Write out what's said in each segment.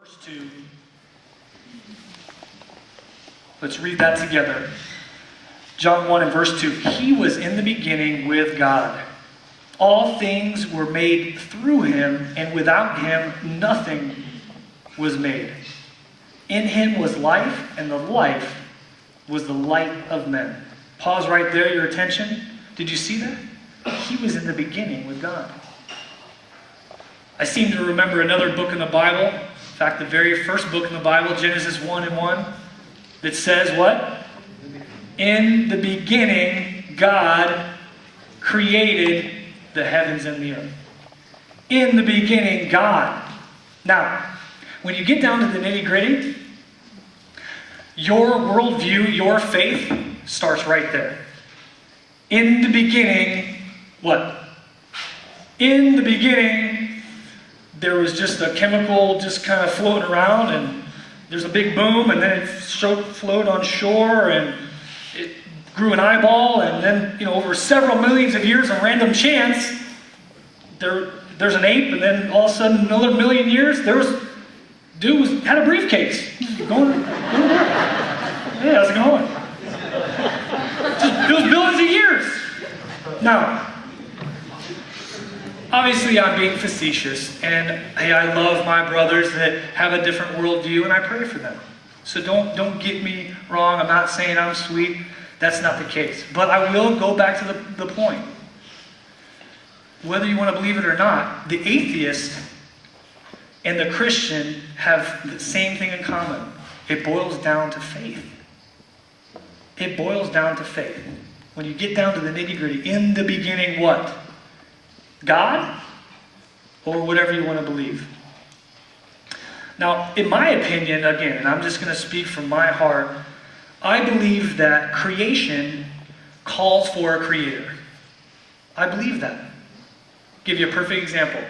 Verse 2. Let's read that together. John 1 and verse 2. He was in the beginning with God. All things were made through him, and without him nothing was made. In him was life, and the life was the light of men. Pause right there, your attention. Did you see that? He was in the beginning with God. I seem to remember another book in the Bible. In fact, the very first book in the Bible, Genesis 1 and 1, that says what? In the beginning, God created the heavens and the earth. In the beginning, God. Now, when you get down to the nitty-gritty, your worldview, your faith, starts right there. In the beginning, what? In the beginning, there was just a chemical just kind of floating around, and there's a big boom, and then it floated on shore, and it grew an eyeball, and then, over several millions of years of random chance, there's an ape, and then all of a sudden, another million years, dude had a briefcase. Yeah, how's it going? It was billions of years. Now, obviously I'm being facetious, and hey, I love my brothers that have a different worldview, and I pray for them. So don't get me wrong. I'm not saying I'm sweet. That's not the case. But I will go back to the point. Whether you want to believe it or not, the atheist and the Christian have the same thing in common. It boils down to faith. It boils down to faith. When you get down to the nitty-gritty, in the beginning, what? God? Or whatever you want to believe. Now, in my opinion, again, and I'm just going to speak from my heart, I believe that creation calls for a creator. I believe that. Give you a perfect example.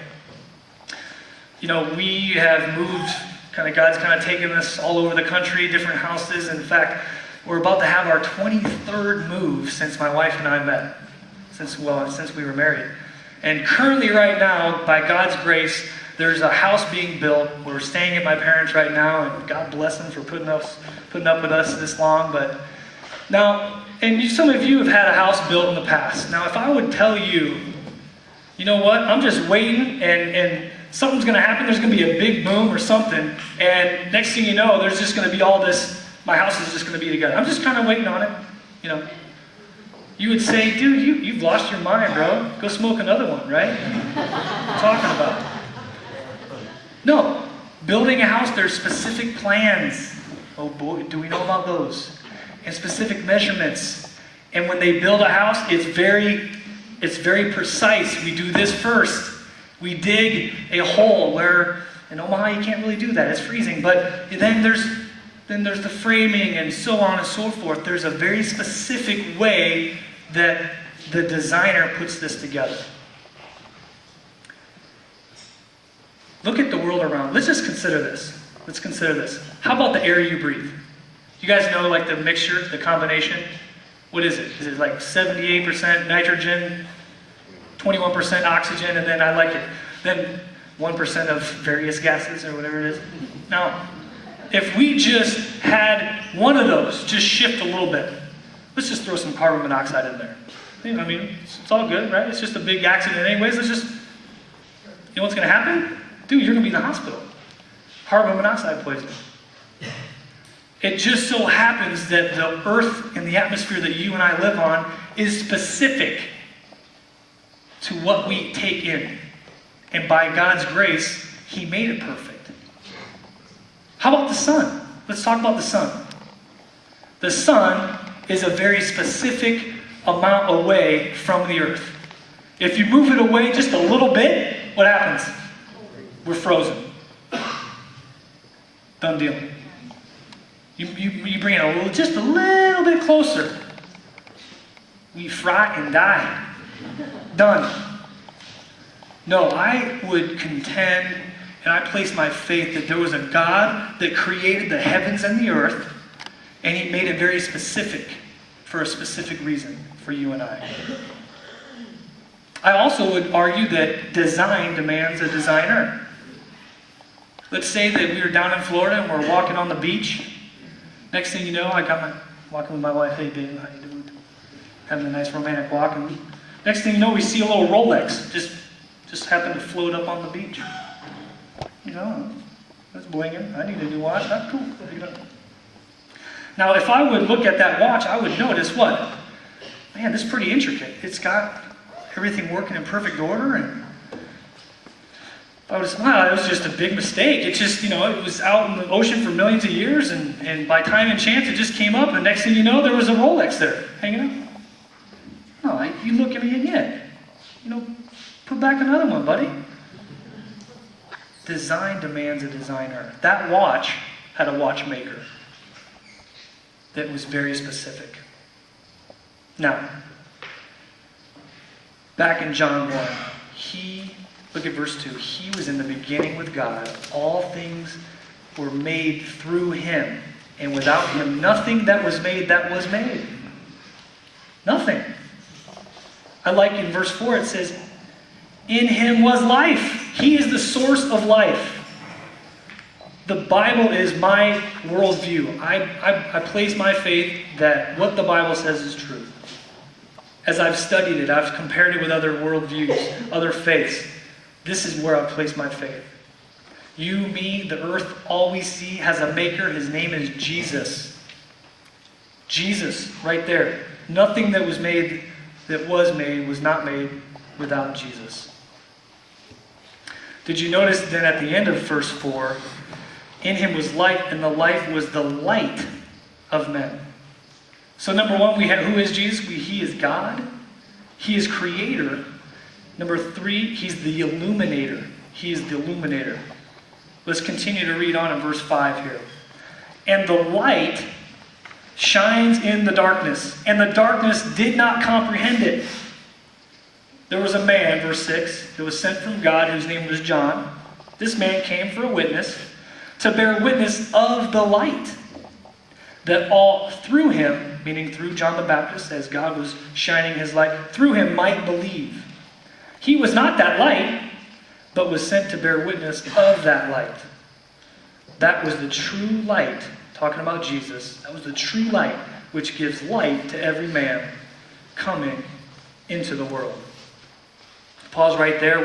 We have moved, God's taken us all over the country, different houses. In fact, we're about to have our 23rd move since my wife and I met, since we were married. And currently right now, by God's grace, there's a house being built. We're staying at my parents right now, and God bless them for putting up with us this long. But now, some of you have had a house built in the past. Now, if I would tell you, you know what, I'm just waiting, and something's going to happen, there's going to be a big boom or something, and next thing you know, there's just going to be all this, my house is just going to be together. I'm just kind of waiting on it, You would say, dude, you've lost your mind, bro. Go smoke another one, right? What I'm talking about. No. Building a house, there's specific plans. Oh boy, do we know about those? And specific measurements. And when they build a house, it's very precise. We do this first. We dig a hole where, in Omaha, you can't really do that. It's freezing. But then there's the framing and so on and so forth. There's a very specific way that the designer puts this together. Look at the world around. Let's just consider this. How about the air you breathe? You guys know the mixture, the combination? What is it? Is it 78% nitrogen, 21% oxygen, and then then 1% of various gases or whatever it is? Now, if we just had one of those just shift a little bit, let's just throw some carbon monoxide in there. It's all good, right? It's just a big accident anyways. You know what's going to happen? Dude, you're going to be in the hospital. Carbon monoxide poisoning. It just so happens that the earth and the atmosphere that you and I live on is specific to what we take in. And by God's grace, He made it perfect. How about the sun? Let's talk about the sun. The sun is a very specific amount away from the earth. If you move it away just a little bit, what happens? We're frozen. Done deal. You bring it just a little bit closer. We fry and die. Done. No, I would contend and I place my faith that there was a God that created the heavens and the earth, and He made it very specific for a specific reason for you and I. I also would argue that design demands a designer. Let's say that we were down in Florida and we're walking on the beach. Next thing you know, walking with my wife. Hey, babe, how you doing? Having a nice romantic walk. And next thing you know, we see a little Rolex just happen to float up on the beach. That's blinging. I need a new watch. That's cool. Now, if I would look at that watch, I would notice what? Man, this is pretty intricate. It's got everything working in perfect order, and I would say, wow, it was just a big mistake. It just, it was out in the ocean for millions of years, and by time and chance, it just came up, and next thing you know, there was a Rolex there hanging out. No, you look at me again. Put back another one, buddy. Design demands a designer. That watch had a watchmaker that was very specific. Now, back in John 1, look at verse 2. He was in the beginning with God. All things were made through him. And without him, nothing that was made. Nothing. I like in verse 4, it says, in him was life. He is the source of life. The Bible is my worldview. I place my faith that what the Bible says is true. As I've studied it, I've compared it with other worldviews, other faiths. This is where I place my faith. You, me, the earth, all we see has a maker. His name is Jesus. Jesus, right there. Nothing that was made was not made without Jesus. Did you notice then at the end of verse 4, in him was life, and the life was the light of men. So number one, we have, who is Jesus? He is God. He is creator. Number 3, he's the illuminator. He is the illuminator. Let's continue to read on in verse 5 here. And the light shines in the darkness, and the darkness did not comprehend it. There was a man, verse 6, that was sent from God, whose name was John. This man came for a witness, to bear witness of the light, that all through him, meaning through John the Baptist, as God was shining his light, through him might believe. He was not that light, but was sent to bear witness of that light. That was the true light, talking about Jesus. That was the true light which gives light to every man coming into the world. Pause right there.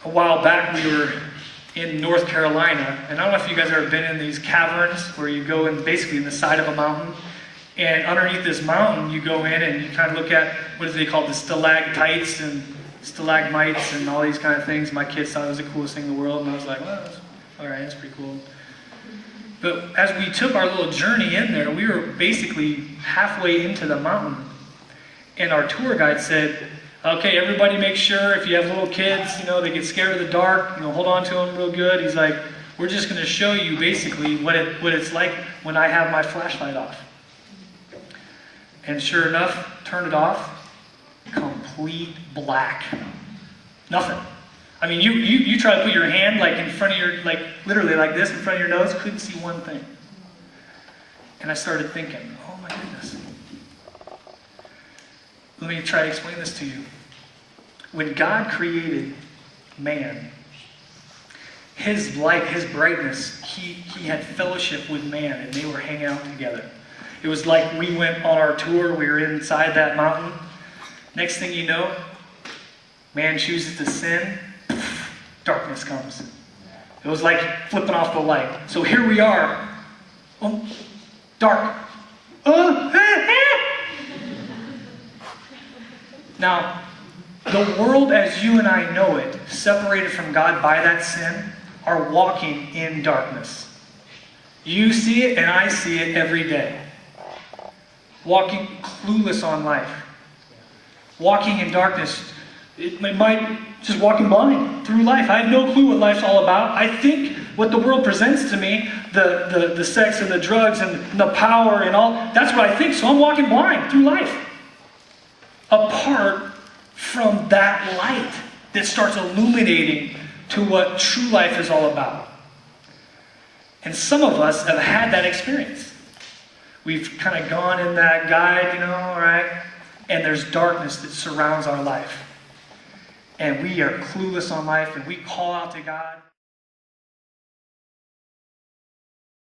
A while back we were in North Carolina, and I don't know if you guys have ever been in these caverns where you go in basically in the side of a mountain, and underneath this mountain you go in and you kind of look at, what do they call, the stalactites and stalagmites and all these kind of things. My kids thought it was the coolest thing in the world, and I was like, well, all right, that's pretty cool. But as we took our little journey in there, we were basically halfway into the mountain, and our tour guide said, okay, everybody make sure if you have little kids, they get scared of the dark, hold on to them real good. He's like, we're just going to show you basically what it's like when I have my flashlight off. And sure enough, turned it off, complete black. Nothing. I mean, you try to put your hand in front of your, literally like this in front of your nose, couldn't see one thing. And I started thinking, oh my goodness. Let me try to explain this to you. When God created man, his light, his brightness, he had fellowship with man, and they were hanging out together. It was like we went on our tour, we were inside that mountain. Next thing you know, man chooses to sin, darkness comes. It was like flipping off the light. So here we are. Dark. Now, the world as you and I know it, separated from God by that sin, are walking in darkness. You see it and I see it every day. Walking clueless on life. Walking in darkness. It might just walking blind through life. I have no clue what life's all about. I think what the world presents to me, the sex and the drugs and the power and all, that's what I think. So I'm walking blind through life. Apart from that light that starts illuminating to what true life is all about. And some of us have had that experience. We've kind of gone in that guide, all right, and there's darkness that surrounds our life. and we are clueless on life and we call out to God.